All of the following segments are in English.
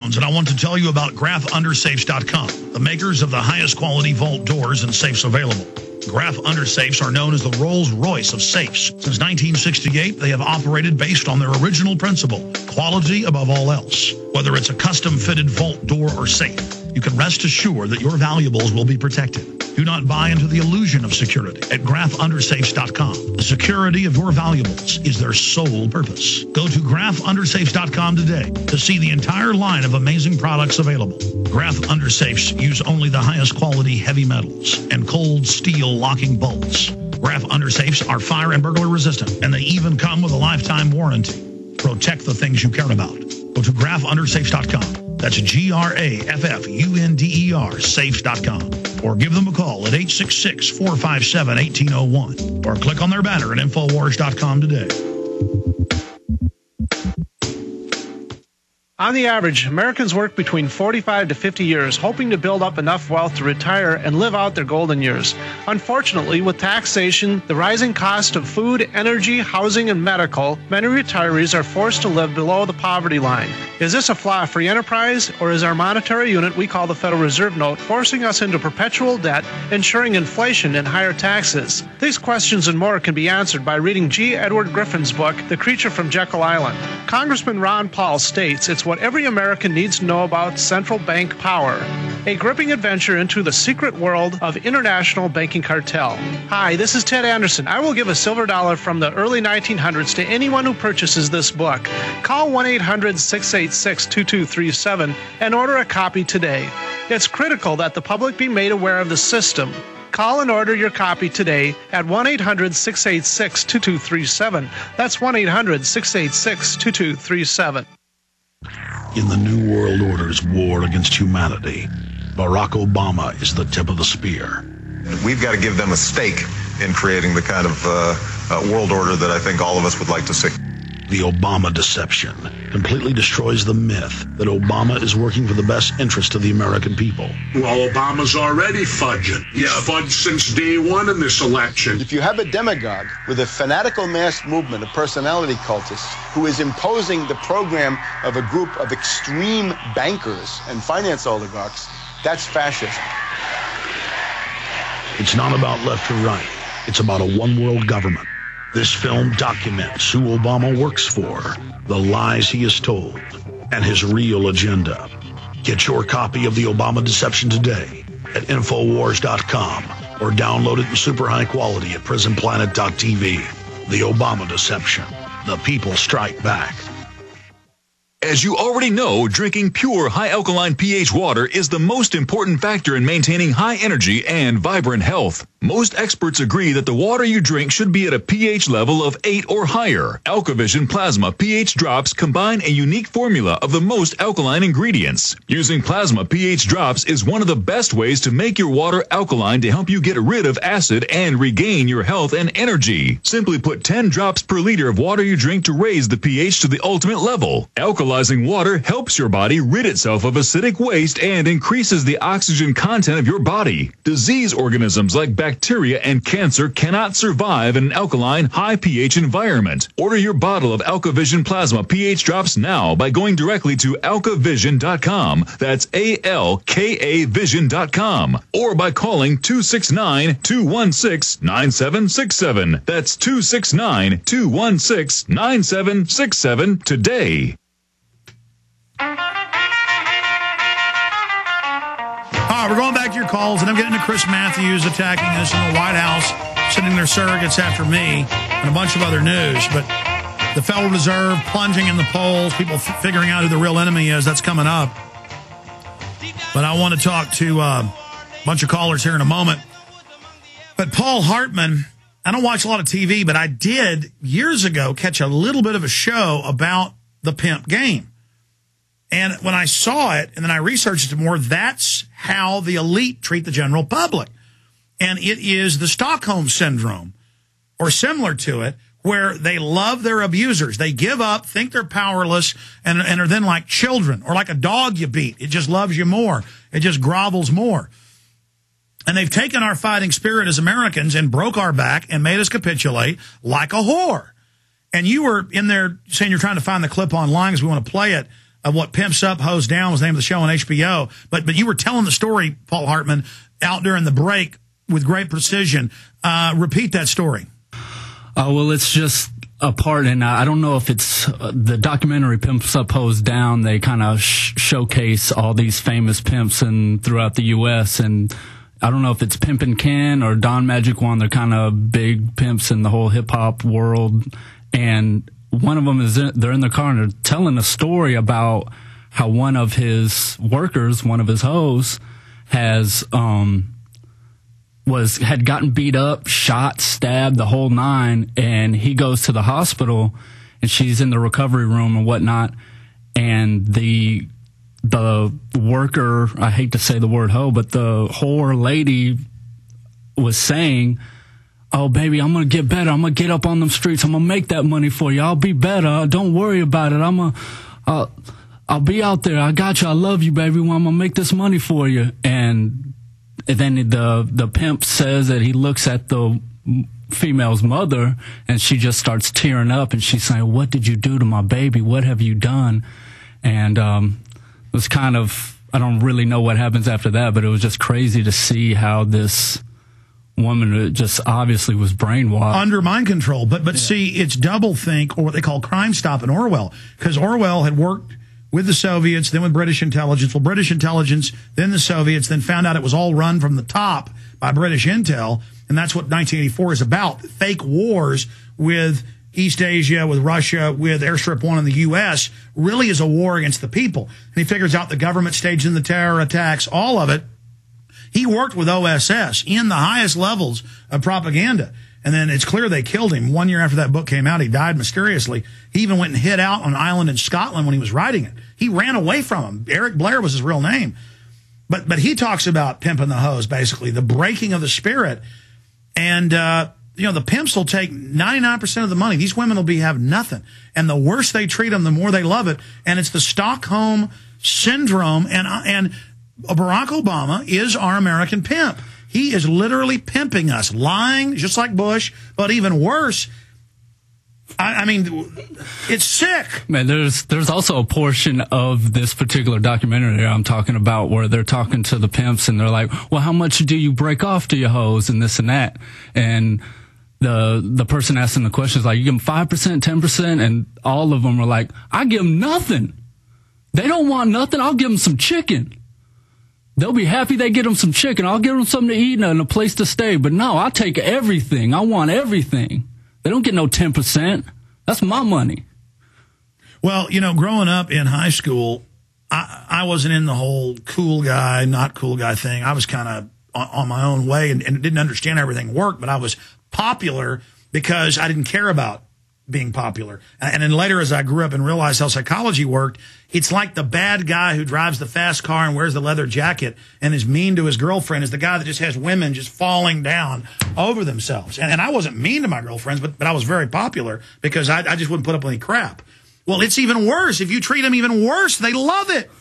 And I want to tell you about GraphUnderSafes.com, the makers of the highest quality vault doors and safes available. Graph Undersafes are known as the Rolls-Royce of safes. Since 1968, they have operated based on their original principle, quality above all else. Whether it's a custom-fitted vault door or safe, you can rest assured that your valuables will be protected. Do not buy into the illusion of security at GraphUndersafes.com. The security of your valuables is their sole purpose. Go to GraphUndersafes.com today to see the entire line of amazing products available. Graph Undersafes use only the highest quality heavy metals and cold steel locking bolts. Graph Undersafes are fire and burglar resistant, and they even come with a lifetime warranty. Protect the things you care about. Go to GraphUndersafes.com. That's GraphUnder Safes.com. Or give them a call at 866-457-1801. Or click on their banner at Infowars.com today. On the average, Americans work between 45 to 50 years, hoping to build up enough wealth to retire and live out their golden years. Unfortunately, with taxation, the rising cost of food, energy, housing, and medical, many retirees are forced to live below the poverty line. Is this a flaw of free enterprise, or is our monetary unit we call the Federal Reserve Note forcing us into perpetual debt, ensuring inflation and higher taxes? These questions and more can be answered by reading G. Edward Griffin's book, The Creature from Jekyll Island. Congressman Ron Paul states it's what every American needs to know about central bank power. A gripping adventure into the secret world of international banking cartel. Hi, this is Ted Anderson. I will give a silver dollar from the early 1900s to anyone who purchases this book. Call 1-800-686-2237 and order a copy today. It's critical that the public be made aware of the system. Call and order your copy today at 1-800-686-2237. That's 1-800-686-2237. In the New World Order's war against humanity, Barack Obama is the tip of the spear. We've got to give them a stake in creating the kind of world order that I think all of us would like to see. The Obama deception completely destroys the myth that Obama is working for the best interest of the American people. Well, Obama's already fudging. He's fudged since day one in this election. If you have a demagogue with a fanatical mass movement of personality cultists who is imposing the program of a group of extreme bankers and finance oligarchs, that's fascism. It's not about left or right. It's about a one-world government. This film documents who Obama works for, the lies he has told, and his real agenda. Get your copy of The Obama Deception today at Infowars.com or download it in super high quality at PrisonPlanet.tv. The Obama Deception. The people strike back. As you already know, drinking pure, high-alkaline pH water is the most important factor in maintaining high energy and vibrant health. Most experts agree that the water you drink should be at a pH level of 8 or higher. AlkaVision Plasma pH drops combine a unique formula of the most alkaline ingredients. Using plasma pH drops is one of the best ways to make your water alkaline to help you get rid of acid and regain your health and energy. Simply put 10 drops per liter of water you drink to raise the pH to the ultimate level. Alkalizing water helps your body rid itself of acidic waste and increases the oxygen content of your body. Disease organisms like bacteria and cancer cannot survive in an alkaline, high pH environment. Order your bottle of AlkaVision Plasma pH drops now by going directly to alkavision.com. That's ALKA Vision.com. Or by calling 269-216-9767. That's 269-216-9767 today. We're going back to your calls, and I'm getting to Chris Matthews attacking us in the White House, sending their surrogates after me, and a bunch of other news. But the Federal Reserve plunging in the polls, people figuring out who the real enemy is, that's coming up. But I want to talk to a bunch of callers here in a moment. But Paul Hartman, I don't watch a lot of TV, but I did years ago catch a little bit of a show about the pimp game. And when I saw it, and then I researched it more, that's how the elite treat the general public. And it is the Stockholm Syndrome, or similar to it, where they love their abusers. They give up, think they're powerless, and are then like children, or like a dog you beat. It just loves you more. It just grovels more. And they've taken our fighting spirit as Americans and broke our back and made us capitulate like a whore. And you were in there saying you're trying to find the clip online because we want to play it. of what Pimps Up, Hoes Down was the name of the show on HBO. But you were telling the story, Paul Hartman, out during the break with great precision. Repeat that story. Well, it's just a part, and I don't know if it's the documentary Pimps Up, Hoes Down. They kind of showcase all these famous pimps throughout the U.S., and I don't know if it's Pimpin' Ken or Don Magic One. They're kind of big pimps in the whole hip-hop world, and one of them they're in the car, and they're telling a story about how one of his workers, one of his hoes, had gotten beat up, shot, stabbed, the whole nine, and he goes to the hospital, and she's in the recovery room and whatnot, and the worker, I hate to say the word hoe, but the whore lady was saying, "Oh, baby, I'm going to get better. I'm going to get up on them streets. I'm going to make that money for you. I'll be better. Don't worry about it. I'll be out there. I got you. I love you, baby. I'm going to make this money for you." And then the pimp says that he looks at the female's mother, and she just starts tearing up, and she's saying, "What did you do to my baby? What have you done?" And it was kind of, I don't really know what happens after that, but it was just crazy to see how this woman just obviously was brainwashed. Under mind control. But see, it's doublethink, or what they call Crime Stop in Orwell, because Orwell had worked with the Soviets, then with British intelligence. Well, British intelligence, then the Soviets, then found out it was all run from the top by British intel, and that's what 1984 is about. Fake wars with East Asia, with Russia, with Airstrip 1 in the U.S. really is a war against the people. And he figures out the government staging the terror attacks, all of it. He worked with OSS in the highest levels of propaganda. And then it's clear they killed him. 1 year after that book came out, he died mysteriously. He even went and hid out on an island in Scotland when he was writing it. He ran away from him. Eric Blair was his real name. But he talks about pimping the hose, basically, the breaking of the spirit. And, the pimps will take 99% of the money. These women will have nothing. And the worse they treat them, the more they love it. And it's the Stockholm syndrome. And Barack Obama is our American pimp. He is literally pimping us, lying, just like Bush, but even worse. I mean, it's sick. Man, there's also a portion of this particular documentary I'm talking about where they're talking to the pimps, and they're like, "Well, how much do you break off to your hoes and this and that?" And the person asking the question is like, "You give them 5%, 10%?" And all of them are like, "I give them nothing. They don't want nothing. I'll give them some chicken. They'll be happy they get them some chicken. I'll give them something to eat and a place to stay. But no, I'll take everything. I want everything. They don't get no 10%. That's my money." Well, growing up in high school, I wasn't in the whole cool guy, not cool guy thing. I was kind of on my own way and didn't understand how everything worked, but I was popular because I didn't care about being popular. And then later, as I grew up and realized how psychology worked, it's like the bad guy who drives the fast car and wears the leather jacket and is mean to his girlfriend is the guy that just has women just falling down over themselves. And I wasn't mean to my girlfriends, but I was very popular because I just wouldn't put up with any crap. Well, it's even worse. If you treat them even worse, they love it.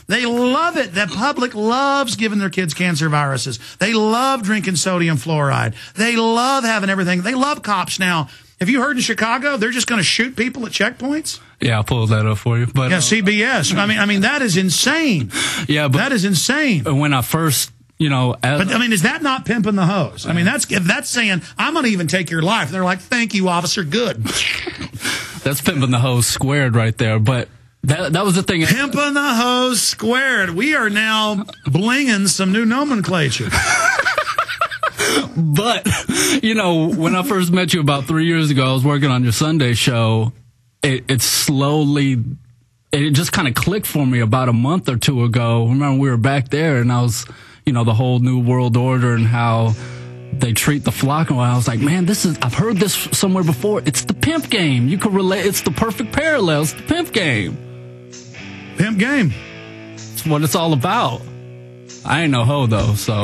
They love it. The public loves giving their kids cancer viruses. They love drinking sodium fluoride. They love having everything. They love cops now. Have you heard in Chicago, they're just going to shoot people at checkpoints? Yeah, I'll pull that up for you. But yeah, CBS. I mean, that is insane. Yeah, but that is insane. When I first, is that not pimping the hose? I mean, that's saying, I'm going to even take your life. And they're like, "Thank you, officer. Good." That's pimping the hose squared right there. But that was the thing. Pimping the hose squared. We are now blinging some new nomenclature. But, when I first met you about 3 years ago, I was working on your Sunday show. It just kind of clicked for me about a month or two ago. Remember, we were back there, and I was, the whole New World Order and how they treat the flock. And I was like, man, I've heard this somewhere before. It's the pimp game. You can relate. It's the perfect parallel. It's the pimp game. Pimp game. It's what it's all about. I ain't no hoe, though, so.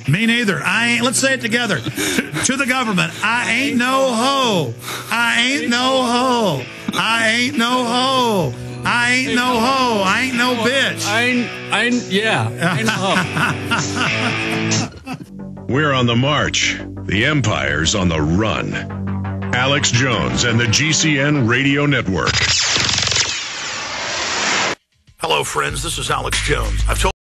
Me neither. Let's say it together. To the government. I ain't no hoe. I ain't no hoe. I ain't no hoe. I ain't no hoe. I ain't no bitch. I ain't no hoe. We're on the march. The empire's on the run. Alex Jones and the GCN Radio Network. Hello, friends. This is Alex Jones. I've told